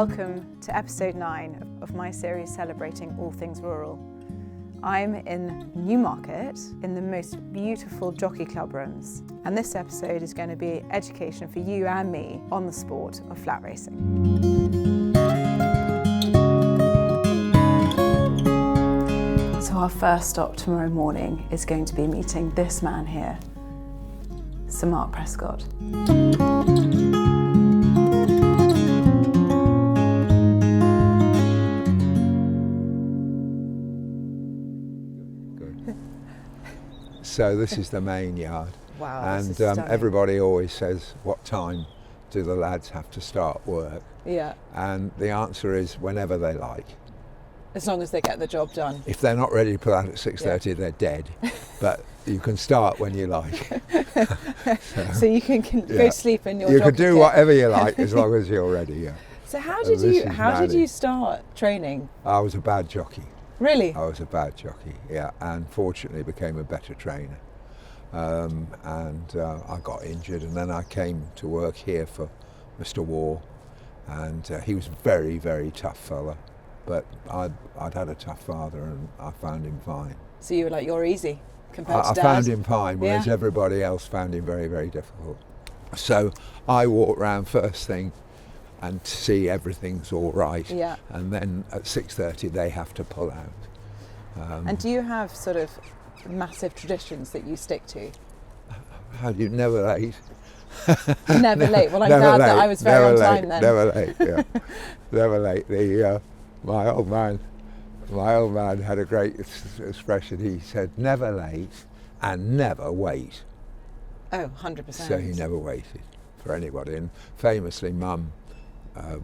Welcome to episode 9 of my series celebrating all things rural. I'm in Newmarket in the most beautiful jockey club rooms, and this episode is going to be education for you and me on the sport of flat racing. So our first stop tomorrow morning is going to be meeting this man here, Sir Mark Prescott. So this is the main yard. Wow, and everybody always says, what time do the lads have to start work? Yeah. And the answer is whenever they like. As long as they get the job done. If they're not ready to put out at 6:30, yeah, they're dead. But you can start when you like. So you can go to sleep in your You jockey can do kit. whatever you like as long as you're ready, yeah. So how did you start training? I was a bad jockey. Really? I was a bad jockey, yeah, and fortunately became a better trainer. I got injured, and then I came to work here for Mr. War, and he was a very, very tough fella, but I'd had a tough father, and I found him fine. So you were like, you're easy compared to I Dad? found him fine, whereas Yeah. everybody else found him very, very difficult. So I walked round first thing and see everything's all right, Yeah. and then at 6:30 they have to pull out. And do you have sort of massive traditions that you stick to? How do you never late? Never late. Well, I'm Never glad that late, I was very on never time late, then. Never late, yeah. Never late. My old man had a great expression. He said, never late and never wait. Oh, 100%. So he never waited for anybody. And famously, Mum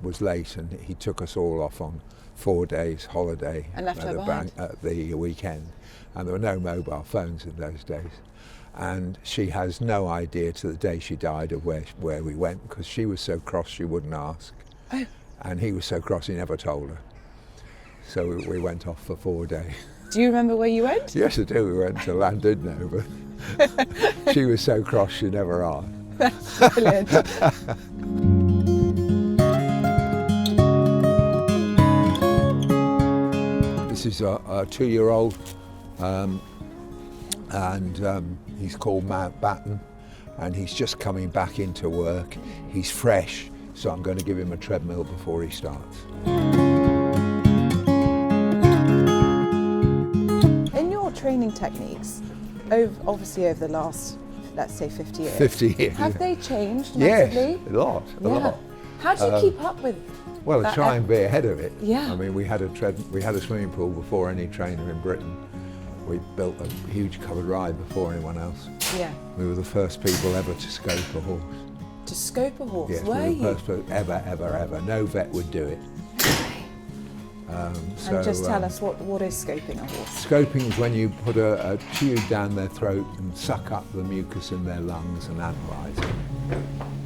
was late, and he took us all off on 4 days holiday And left her behind. at the weekend, and there were no mobile phones in those days, and she has no idea to the day she died of where we went, because she was so cross she wouldn't ask. Oh. And he was so cross he never told her. So we went off for 4 days. Do you remember where you went? Yes, I do. We went to Llandudno, but she was so cross she never asked. That's brilliant. This is a 2-year-old, and he's called Mountbatten, and he's just coming back into work. He's fresh, so I'm going to give him a treadmill before he starts. In your training techniques, obviously over the last, let's say 50 years. 50 years. Have they changed Yes, massively? a lot. How do you keep up with Well, that try and be ahead of it. Yeah. I mean, we had a swimming pool before any trainer in Britain. We built a huge covered ride before anyone else. Yeah. We were the first people ever to scope a horse. To scope a horse? Yes, Were we you? were the first ever. No vet would do it. And just tell us what is scoping a horse? Scoping is when you put a tube down their throat and suck up the mucus in their lungs and analyse it.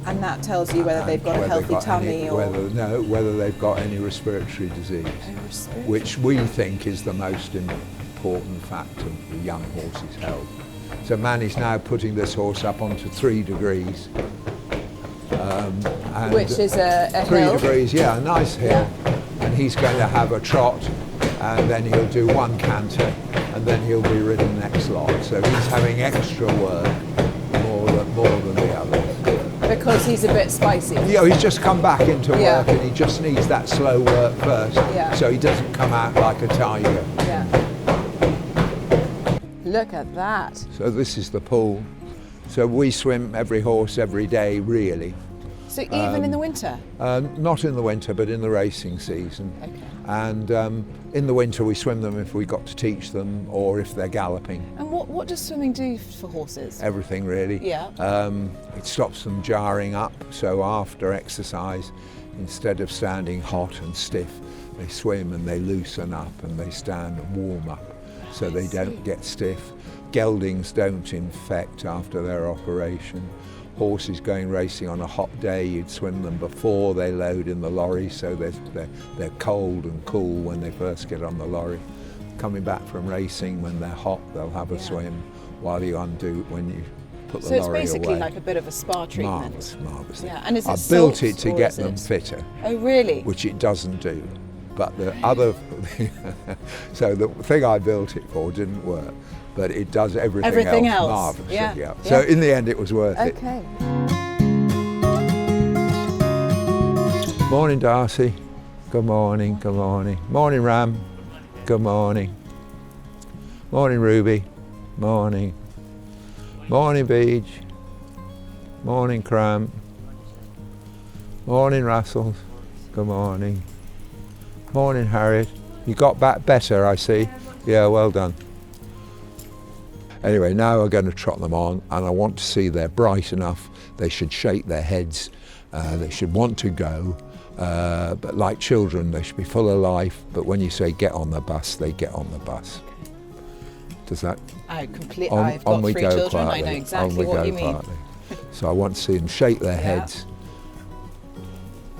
And that tells you whether they've got a healthy tummy or... Whether they've got any respiratory disease, which we think is the most important fact of the young horse's health. So Manny's now putting this horse up onto 3 degrees. Which is a 3 hill? degrees, yeah, a nice hill. Yeah. And he's going to have a trot, and then he'll do 1 canter, and then he'll be ridden next lot. So he's having extra work, more than the others. Because he's a bit spicy. Yeah, he's just come back into work, Yeah. and he just needs that slow work first, Yeah. so he doesn't come out like a tiger. Yeah. Look at that. So this is the pool. So we swim every horse every day, really. So even in the winter? Not in the winter, but in the racing season. Okay. And in the winter we swim them if we got to teach them, or if they're galloping. And what does swimming do for horses? Everything, really. Yeah. It stops them jarring up, so after exercise, instead of standing hot and stiff, they swim and they loosen up and they stand and warm up, so they don't get stiff. Geldings don't infect after their operation. Horses going racing on a hot day, you'd swim them before they load in the lorry, so they're cold and cool when they first get on the lorry. Coming back from racing, when they're hot, they'll have a swim while when you put the So it's lorry basically away. like a bit of a spa treatment. Marvellous. Yeah, and is it I built salts it to or get is them it- fitter, Oh, really? which it doesn't do. But the other, so the thing I built it for didn't work, but it does everything else marvellously. Yeah. So in the end, it was worth it. Okay. Morning, Darcy. Good morning. Good morning. Morning, Ram. Good morning. Morning, Ruby. Morning. Morning, Beach. Morning, Cram. Morning, Russells. Good morning. Morning, Harriet. You got back better, I see. Yeah, well done. Anyway, now we're going to trot them on, and I want to see they're bright enough. They should shake their heads. They should want to go. But like children, they should be full of life. But when you say get on the bus, they get on the bus. Does that? I completely. On, I've on got we 3 go children. quietly. I know exactly on we what go you mean. quietly. So I want to see them shake their heads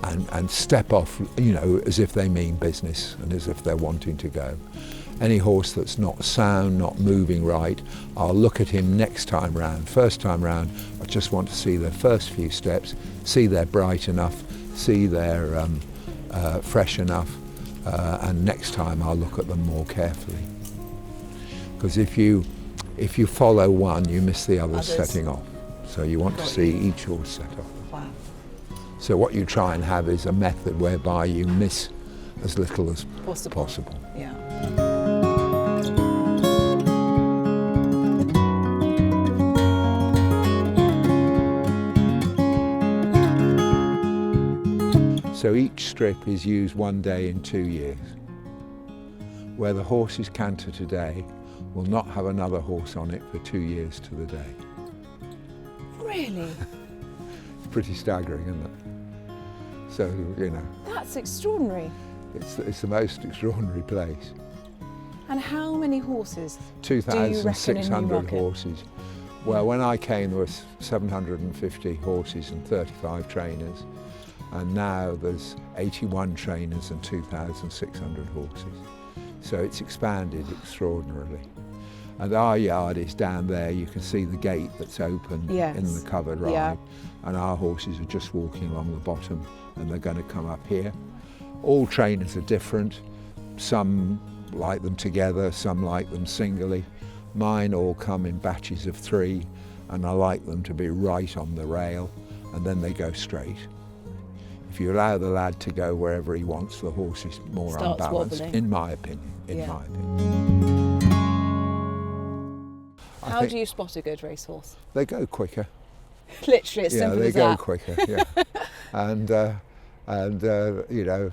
and step off, you know, as if they mean business and as if they're wanting to go. Any horse that's not sound, not moving right, I'll look at him next time round. First time round, I just want to see their first few steps, see they're bright enough, see they're fresh enough, and next time I'll look at them more carefully. Because if you follow one, you miss the others setting off. So you want to see each horse set off. Wow. So what you try and have is a method whereby you miss as little as possible. Yeah. So each strip is used one day in 2 years. Where the horse is canter today will not have another horse on it for 2 years to the day. Really? It's pretty staggering, isn't it? So, you know, That's extraordinary. it's the most extraordinary place. And how many horses do you reckon in 2,600 Newmarket? horses. Well, when I came there was 750 horses and 35 trainers, and now there's 81 trainers and 2,600 horses. So it's expanded extraordinarily. And our yard is down there. You can see the gate that's open Yes. in the covered ride. Yeah. And our horses are just walking along the bottom, and they're going to come up here. All trainers are different. Some like them together, some like them singly. Mine all come in batches of 3, and I like them to be right on the rail, and then they go straight. If you allow the lad to go wherever he wants, the horse is more Starts unbalanced, wobbling. in my opinion. Yeah. My opinion. I How think do you spot a good racehorse? they go quicker? Literally, as simple they as go that. quicker. Yeah, and you know,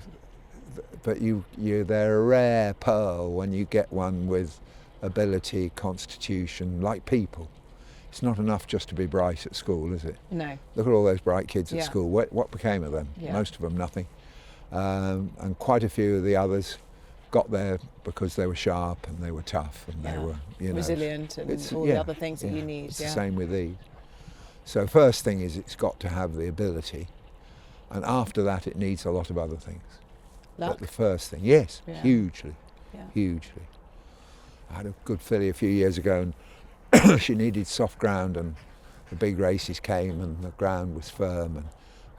but they're a rare pearl when you get one with ability, constitution, like people. It's not enough just to be bright at school, is it? No. Look at all those bright kids at Yeah. school. What became of them? Yeah. Most of them nothing. And quite a few of the others got there because they were sharp and they were tough and they were, you know, Resilient and it's- all yeah, the other things that yeah, you need. It's the same with these. So first thing is it's got to have the ability, and after that it needs a lot of other things. Luck. But the first thing, yes, Yeah. hugely, Yeah. hugely. I had a good filly a few years ago, and she needed soft ground, and the big races came and the ground was firm, and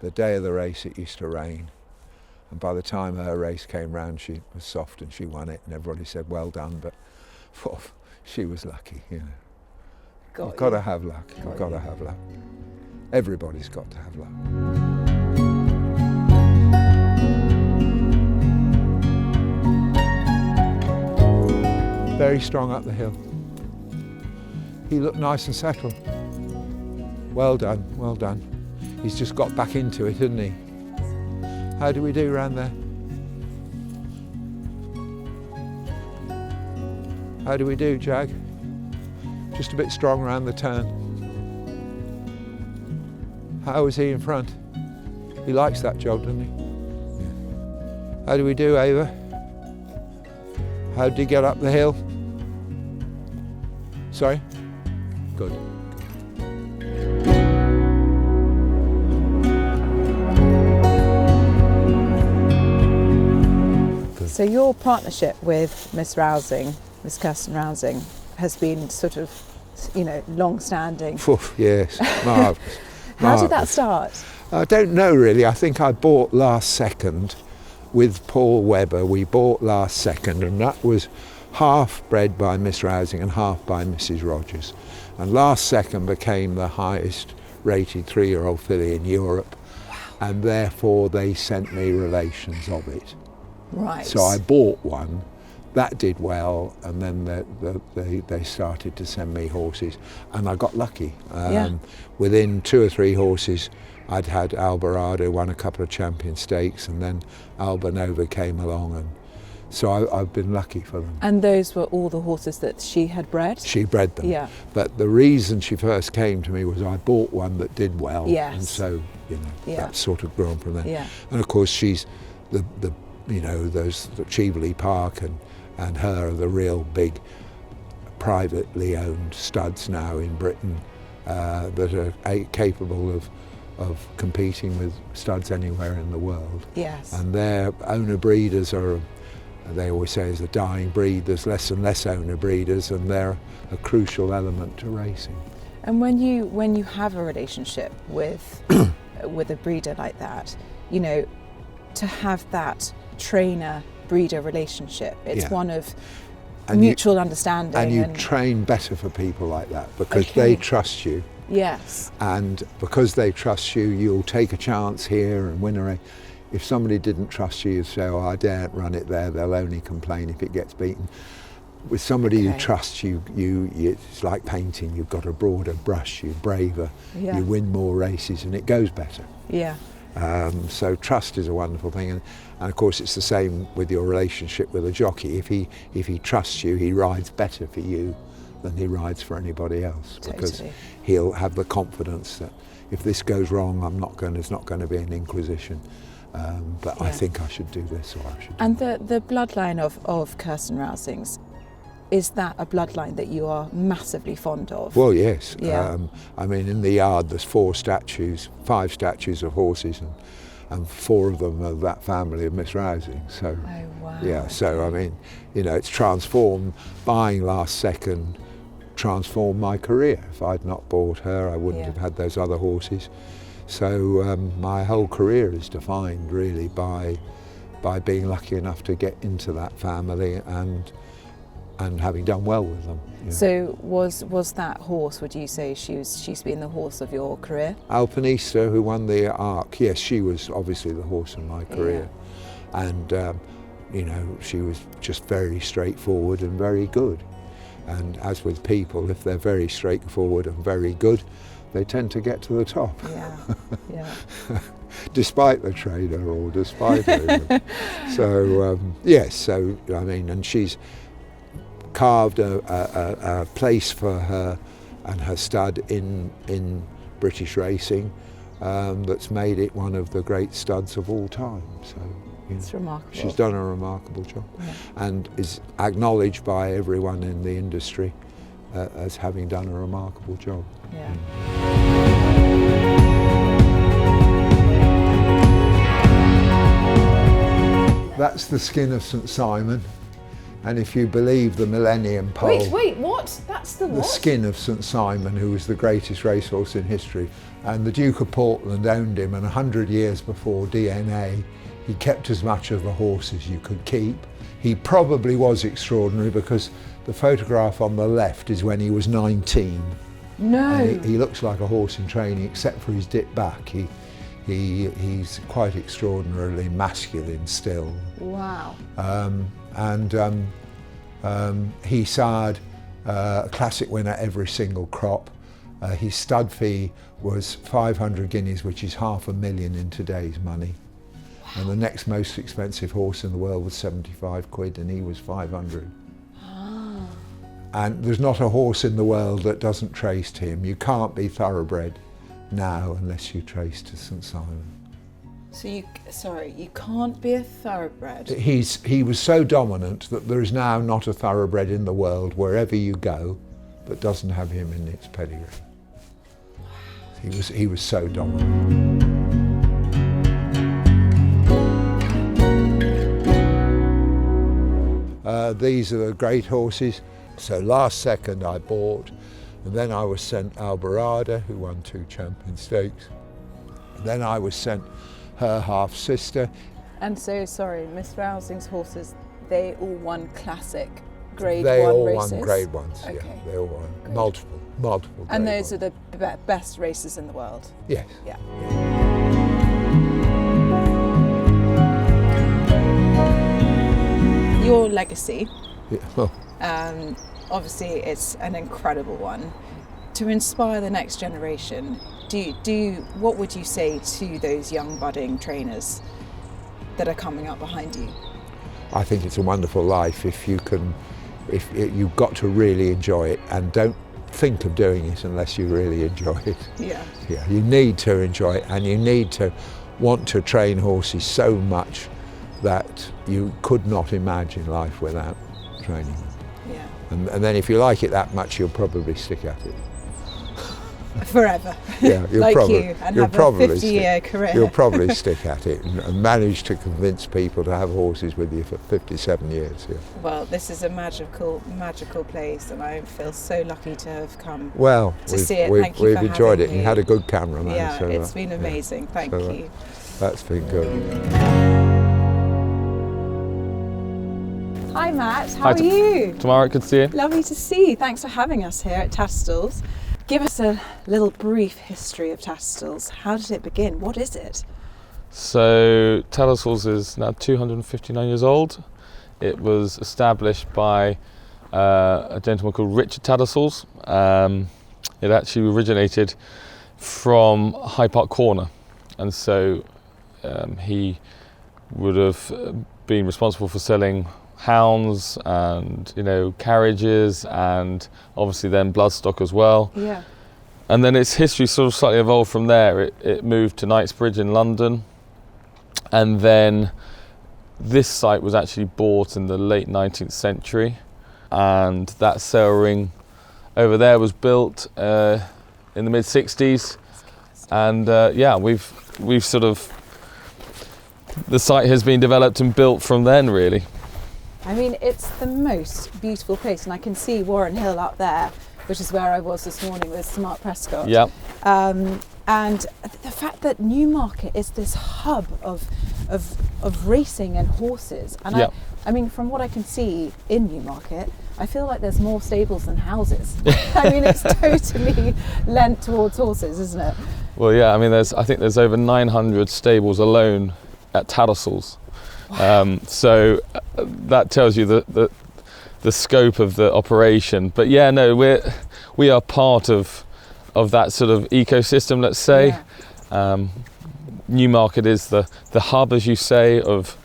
the day of the race it used to rain, and by the time her race came round she was soft and she won it, and everybody said well done, but she was lucky, you know. You've got to have luck. You've got to have luck. Everybody's got to have luck. Very strong up the hill. He looked nice and settled. Well done, well done. He's just got back into it, hasn't he? How do we do round there? How do we do, Jag? Just a bit strong round the turn. How was he in front? He likes that job, doesn't he? Yeah. How do we do, Ava? How did he get up the hill? Sorry? Good. So your partnership with Ms Rousing, Miss Kirsten Rausing, has been sort of long-standing. Yes, marvellous. How did that start? I don't know really. I think I bought last second with Paul Webber. We bought last second, and that was half bred by Miss Rousing and half by Mrs Rogers. And last second became the highest rated 3-year-old filly in Europe. Wow. And therefore they sent me relations of it. Right. So I bought one. That did well, and then they started to send me horses, and I got lucky. Within 2 or 3 horses, I'd had Alvarado won a couple of champion stakes, and then Alba Nova came along, and so I've been lucky for them. And those were all the horses that she had bred? She bred them. Yeah. But the reason she first came to me was I bought one that did well, yes. and so that sort of grew on from there. Yeah. And of course she's the Cheveley Park and her are the real big privately owned studs now in Britain that are capable of competing with studs anywhere in the world. Yes. And their owner breeders are, they always say, is a dying breed. There's less and less owner breeders, and they're a crucial element to racing. And when you have a relationship with with a breeder like that, to have that trainer-breeder relationship, it's one of mutual understanding. And you train better for people like that because they trust you. Yes. And because they trust you, you'll take a chance here and win a race. If somebody didn't trust you, you'd say, oh, I daren't run it there, they'll only complain if it gets beaten. With somebody who trusts you, it's like painting, you've got a broader brush, you're braver, you win more races, and it goes better. Yeah. So trust is a wonderful thing, and of course it's the same with your relationship with a jockey. If he trusts you, he rides better for you than he rides for anybody else, because he'll have the confidence that if this goes wrong, there's not going to be an inquisition. But I think I should do this, or I should do that. And the bloodline of Kirsten Rausing's, is that a bloodline that you are massively fond of? Well, yes. Yeah. I mean, in the yard there's 5 statues of horses, and 4 of them of that family of Miss Rousing. So, yeah. So I mean, it's transformed. Buying last second transformed my career. If I'd not bought her, I wouldn't have had those other horses. So my whole career is defined really by being lucky enough to get into that family and having done well with them. Yeah. So was that horse, would you say she's been the horse of your career? Alpinista, who won the Arc, yes, she was obviously the horse of my career. And she was just very straightforward and very good. And as with people, if they're very straightforward and very good, they tend to get to the top. Yeah, yeah. Despite the trainer or despite them. So, yes, so, I mean, and she's carved a place for her and her stud in British racing that's made it one of the great studs of all time. So, it's remarkable. She's done a remarkable job, and is acknowledged by everyone in the industry as having done a remarkable job. Yeah. That's the skin of St Simon, and if you believe the Millennium Poll... Wait, what? That's the what? The skin of St Simon, who was the greatest racehorse in history. And the Duke of Portland owned him, and 100 years before DNA, he kept as much of the horse as you could keep. He probably was extraordinary because the photograph on the left is when he was 19. No. And he looks like a horse in training, except for his dip back. He's quite extraordinarily masculine still. Wow. He sired a classic winner every single crop. His stud fee was 500 guineas, which is £500,000 in today's money. Wow. And the next most expensive horse in the world was 75 quid, and he was 500. Ah. And there's not a horse in the world that doesn't trace to him. You can't be thoroughbred now unless you trace to St Simon. So you can't be a thoroughbred? He was so dominant that there is now not a thoroughbred in the world, wherever you go, that doesn't have him in its pedigree. Wow. He was so dominant. These are the great horses. So last second I bought And then I was sent Alborada, who won 2 champion stakes. And then I was sent her half-sister. And so, sorry, Ms Rousing's horses, they all won classic Grade They 1 all races? won Grade 1s, Okay. yeah. They all won. Good. Multiple And Grade those are the best races in the world? Yes. Yeah. Your legacy, Yeah. obviously it's an incredible one. To inspire the next generation, what would you say to those young budding trainers that are coming up behind you? I think it's a wonderful life if you've got to really enjoy it, and don't think of doing it unless you really enjoy it. Yeah. Yeah, you need to enjoy it, and you need to want to train horses so much that you could not imagine life without training them. Yeah. And then if you like it that much, you'll probably stick at it. Forever. Yeah, you'll like probably, you, and you'll have probably a 50-year career. You'll probably stick at it and manage to convince people to have horses with you for 57 years. Yeah. Well, this is a magical place, and I feel so lucky to have come to see it. We've Thank you for enjoyed it. having You me. had a good cameraman. Yeah, so, it's been amazing. Thank you. That's been good. Hi Matt, how are you? Tamara, good to see you. Lovely to see you. Thanks for having us here at Tattersalls. Give us a little brief history of Tattersalls. How did it begin? What is it? So Tattersalls is now 259 years old. It was established by a gentleman called Richard Tattersalls. It actually originated from High Park Corner, and so he would have been responsible for selling hounds and carriages, and obviously then bloodstock as well. Yeah. And then its history sort of slightly evolved from there. It moved to Knightsbridge in London, and then this site was actually bought in the late 19th century, and that sale ring over there was built in the mid 60s, and we've sort of, the site has been developed and built from then, really. I mean, it's the most beautiful place, and I can see Warren Hill up there, which is where I was this morning with Sir Mark Prescott. Yeah. And the fact that Newmarket is this hub of racing and horses, and Yeah. I mean, from what I can see in Newmarket, I feel like there's more stables than houses. I mean, it's totally lent towards horses, isn't it? Well, yeah. I mean, I think there's over 900 stables alone at Tattersalls. Wow. So that tells you the scope of the operation. But yeah, no, we are part of that sort of ecosystem, let's say. Yeah. Newmarket is the hub, as you say, of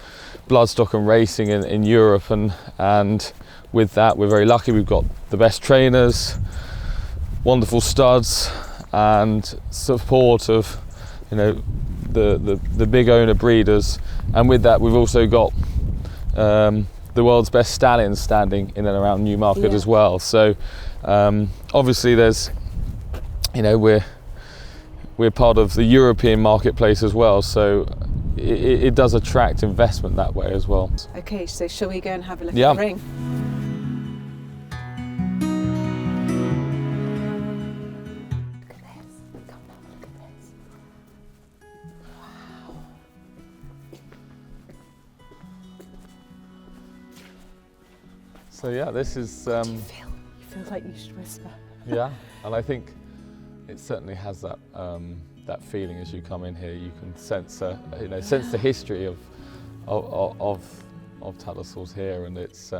bloodstock and racing in Europe, and with that we're very lucky. We've got the best trainers, wonderful studs, and support of the big owner breeders, and with that we've also got the world's best stallions standing in and around Newmarket as well. So obviously there's we're part of the European marketplace as well, so it does attract investment that way as well. Okay, so shall we go and have a look Yeah. at the ring? Look at this. Come on, look at this. Wow. So yeah, this is What do you feel? You feel like you should whisper. yeah, and I think it certainly has that that feeling as you come in here. You can sense sense the history of Tattersalls here, and it's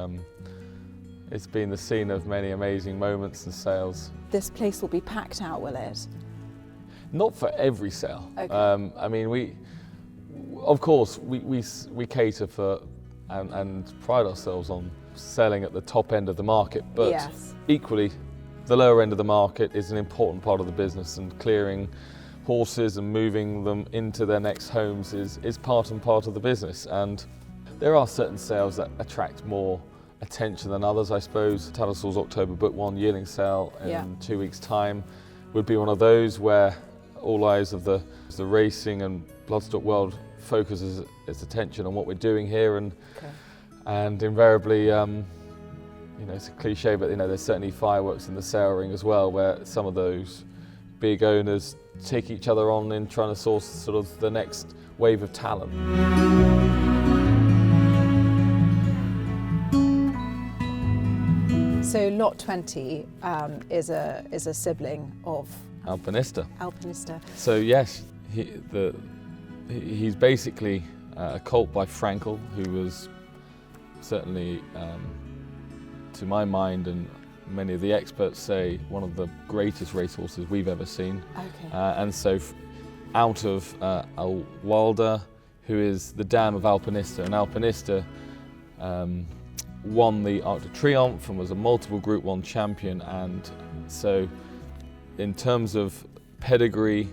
been the scene of many amazing moments and sales. This place will be packed out, will it? Not for every sale. Okay. I mean, we cater for and pride ourselves on selling at the top end of the market, but Yes. equally the lower end of the market is an important part of the business, and clearing horses and moving them into their next homes is part and part of the business. And there are certain sales that attract more attention than others, I suppose. Tattersalls October Book 1 yearling sale in 2 weeks' time would be one of those where all eyes of the racing and bloodstock world focuses its attention on what we're doing here, and invariably it's a cliche, but there's certainly fireworks in the sale ring as well, where some of those big owners take each other on in trying to source sort of the next wave of talent. So lot 20 is a sibling of Alpinista. Alpinista. So yes, he's basically a colt by Frankel, who was certainly, to my mind and many of the experts say, one of the greatest racehorses we've ever seen. Okay. And so out of Alwalda, who is the dam of Alpinista, and Alpinista won the Arc de Triomphe and was a multiple Group 1 champion, and so in terms of pedigree,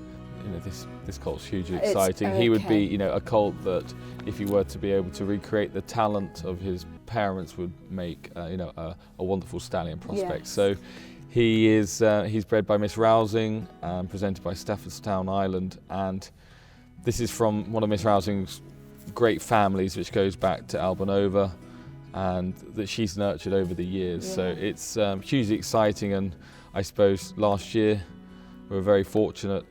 this colt's hugely exciting. He would be, a colt that, if he were to be able to recreate the talent of his parents, would make, a wonderful stallion prospect. Yes. So he's bred by Ms Rousing, presented by Staffordstown Island, and this is from one of Ms Rousing's great families, which goes back to Albanova, and that she's nurtured over the years. Yeah. So it's hugely exciting, and I suppose last year we were very fortunate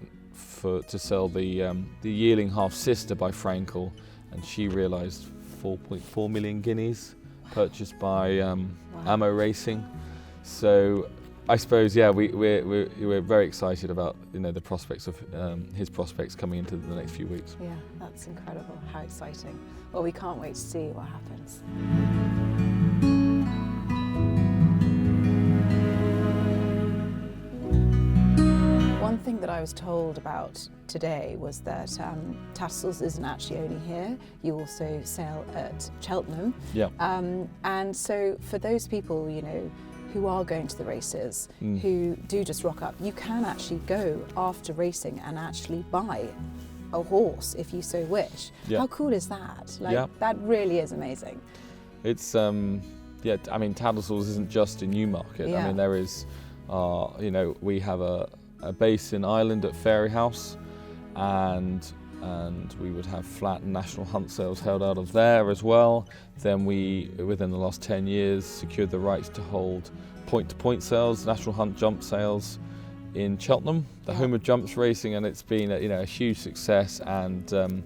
to sell the yearling half-sister by Frankel, and she realised 4.4 million guineas, purchased by Ammo Racing. So I suppose, we're very excited about the prospects of his prospects coming into the next few weeks. Yeah, that's incredible. How exciting. Well, we can't wait to see what happens. One thing that I was told about today was that Tattersalls isn't actually only here. You also sail at Cheltenham. Yeah. And so for those people, who are going to the races, who do just rock up, you can actually go after racing and actually buy a horse if you so wish. Yeah. How cool is that? That really is amazing. It's Tattersalls isn't just in Newmarket. Yeah. I mean, there is, we have a base in Ireland at Fairy House, and we would have flat and national hunt sales held out of there as well. Then we, within the last 10 years, secured the rights to hold point-to-point sales, national hunt jump sales in Cheltenham, the home of jumps racing, and it's been a huge success. And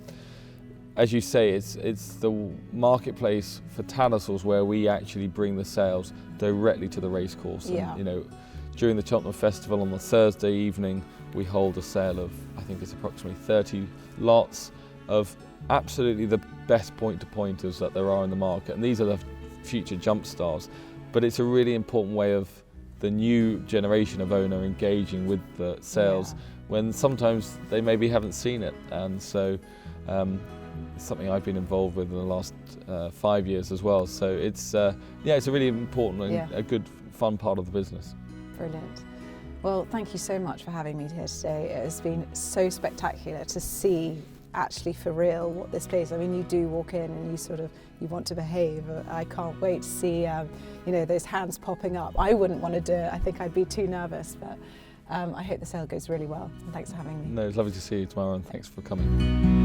as you say, it's the marketplace for Tattersalls where we actually bring the sales directly to the racecourse. Yeah. And, during the Cheltenham Festival on the Thursday evening, we hold a sale of, I think it's approximately 30 lots of absolutely the best point-to-pointers that there are in the market. And these are the future jump stars. But it's a really important way of the new generation of owner engaging with the sales when sometimes they maybe haven't seen it. And so it's something I've been involved with in the last 5 years as well. So it's a really important and a good, fun part of the business. Brilliant. Well, thank you so much for having me here today. It has been so spectacular to see actually for real what this place. I mean, you do walk in and you want to behave. I can't wait to see those hands popping up. I wouldn't want to do it. I think I'd be too nervous, but I hope the sale goes really well. And thanks for having me. No, it's lovely to see you, Tamara, and thanks for coming.